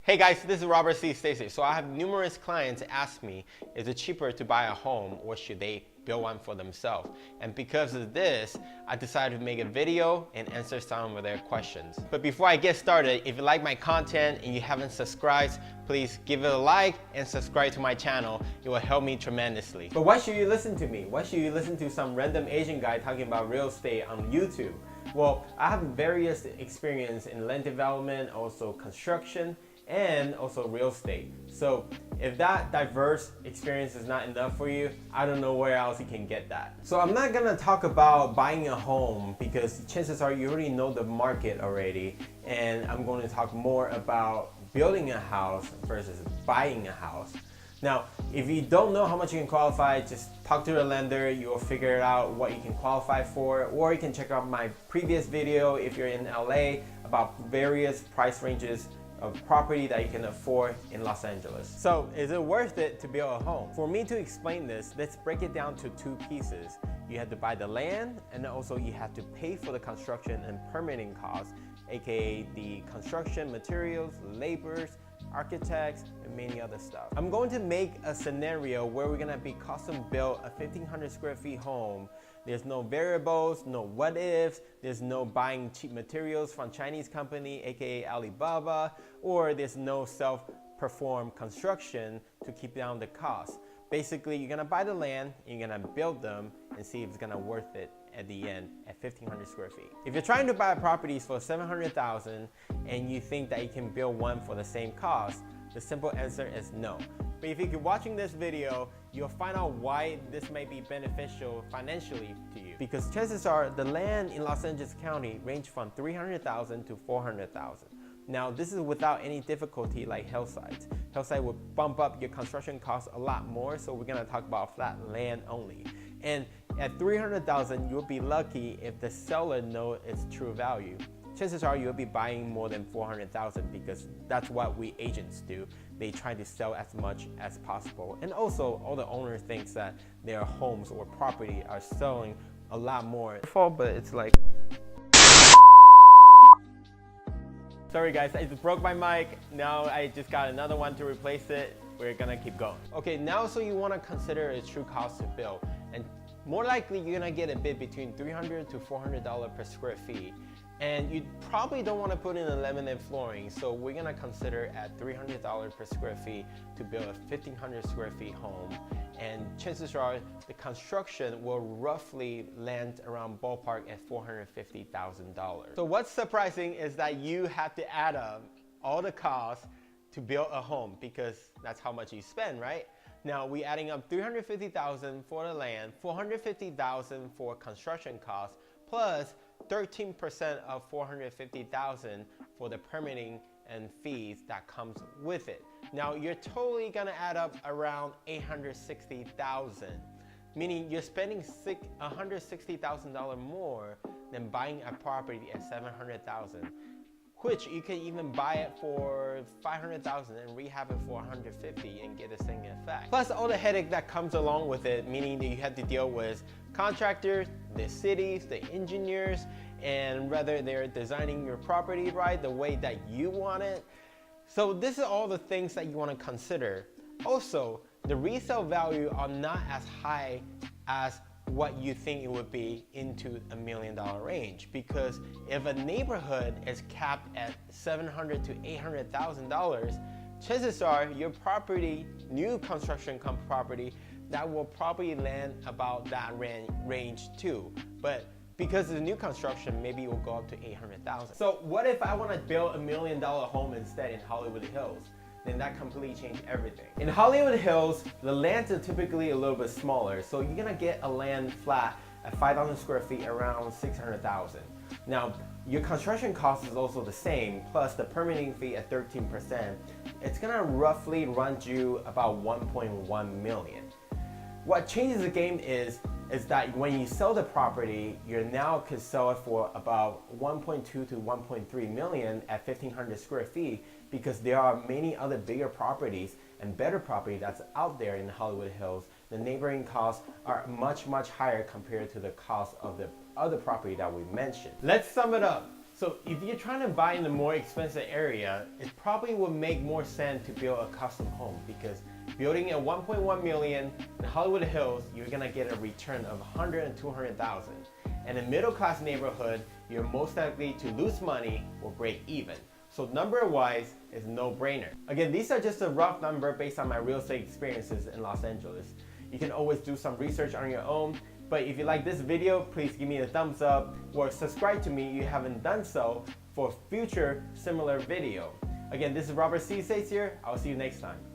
Hey guys, this is Robert C. Stacy. So I have numerous clients ask me, is it cheaper to buy a home or should they build one for themselves? And because of this, I decided to make a video and answer some of their questions. But before I get started, if you like my content and you haven't subscribed, please give it a like and subscribe to my channel. It will help me tremendously. But why should you listen to me? Why should you listen to some random Asian guy talking about real estate on YouTube? Well, I have various experience in land development, also construction, and also real estate. So if that diverse experience is not enough for you, I don't know where else you can get that. So I'm not gonna talk about buying a home because chances are you already know the market already, and I'm going to talk more about building a house versus buying a house. Now, if you don't know how much you can qualify, just talk to your lender. You'll figure out what you can qualify for, or you can check out my previous video if you're in LA about various price ranges of property that you can afford in Los Angeles. So is it worth it to build a home? For me to explain this, let's break it down to two pieces. You have to buy the land, and also you have to pay for the construction and permitting costs, aka the construction materials, laborers, architects, and many other stuff. I'm going to make a scenario where we're gonna be custom built a 1,500 square feet home. There's no variables, no what ifs, there's no buying cheap materials from Chinese company, aka Alibaba, or there's no self-performed construction to keep down the cost. Basically, you're gonna buy the land, and you're gonna build them and see if it's gonna worth it at the end at 1,500 square feet. If you're trying to buy properties for $700,000 and you think that you can build one for the same cost, the simple answer is no. But if you keep watching this video, you'll find out why this may be beneficial financially to you. Because chances are the land in Los Angeles County range from $300,000 to $400,000. Now, this is without any difficulty like hillsides. Hillside will bump up your construction costs a lot more, so we're gonna talk about flat land only. And at $300,000, you'll be lucky if the seller knows its true value. Chances are you'll be buying more than $400,000 because that's what we agents do. They try to sell as much as possible. And also, all the owners think that their homes or property are selling a lot more. But it's like, sorry guys, I just broke my mic. Now I just got another one to replace it. We're gonna keep going. Okay, now so you wanna consider its true cost to build. And more likely you're gonna get a bid between $300 to $400 per square feet. And you probably don't wanna put in laminate flooring, so we're gonna consider at $300 per square feet to build a 1,500 square feet home. And chances are the construction will roughly land around ballpark at $450,000. So what's surprising is that you have to add up all the costs to build a home because that's how much you spend, right? Now we're adding up $350,000 for the land, $450,000 for construction costs, plus 13% of $450,000 for the permitting and fees that comes with it. Now you're totally gonna add up around $860,000, meaning you're spending $160,000 more than buying a property at $700,000, which you can even buy it for $500,000 and rehab it for $150,000 and get the same effect. Plus all the headache that comes along with it, meaning that you have to deal with contractors, the cities, the engineers, and whether they're designing your property right the way that you want it. So this is all the things that you want to consider. Also, the resale value are not as high as what you think it would be into $1 million range, because if a neighborhood is capped at $700,000 to $800,000, chances are your property, new construction property, that will probably land about that range too. But because of the new construction, maybe it will go up to $800,000. So what if I want to build $1 million home instead in Hollywood Hills? Then that completely changed everything. In Hollywood Hills, the lands are typically a little bit smaller, so you're gonna get a land flat at 5,000 square feet around $600,000. Now, your construction cost is also the same, plus the permitting fee at 13%. It's gonna roughly run you about $1.1 million. What changes the game is that when you sell the property, you now could sell it for about 1.2 to 1.3 million at 1,500 square feet, because there are many other bigger properties and better property that's out there in Hollywood Hills. The neighboring costs are much, much higher compared to the cost of the other property that we mentioned. Let's sum it up. So if you're trying to buy in a more expensive area, it probably would make more sense to build a custom home, because building a 1.1 million in Hollywood Hills, you're gonna get a return of 100 and 200,000. And in a middle class neighborhood, you're most likely to lose money or break even. So number wise is no brainer. Again, these are just a rough number based on my real estate experiences in Los Angeles. You can always do some research on your own, but if you like this video, please give me a thumbs up or subscribe to me if you haven't done so for future similar video. Again, this is Robert C. Says here. I'll see you next time.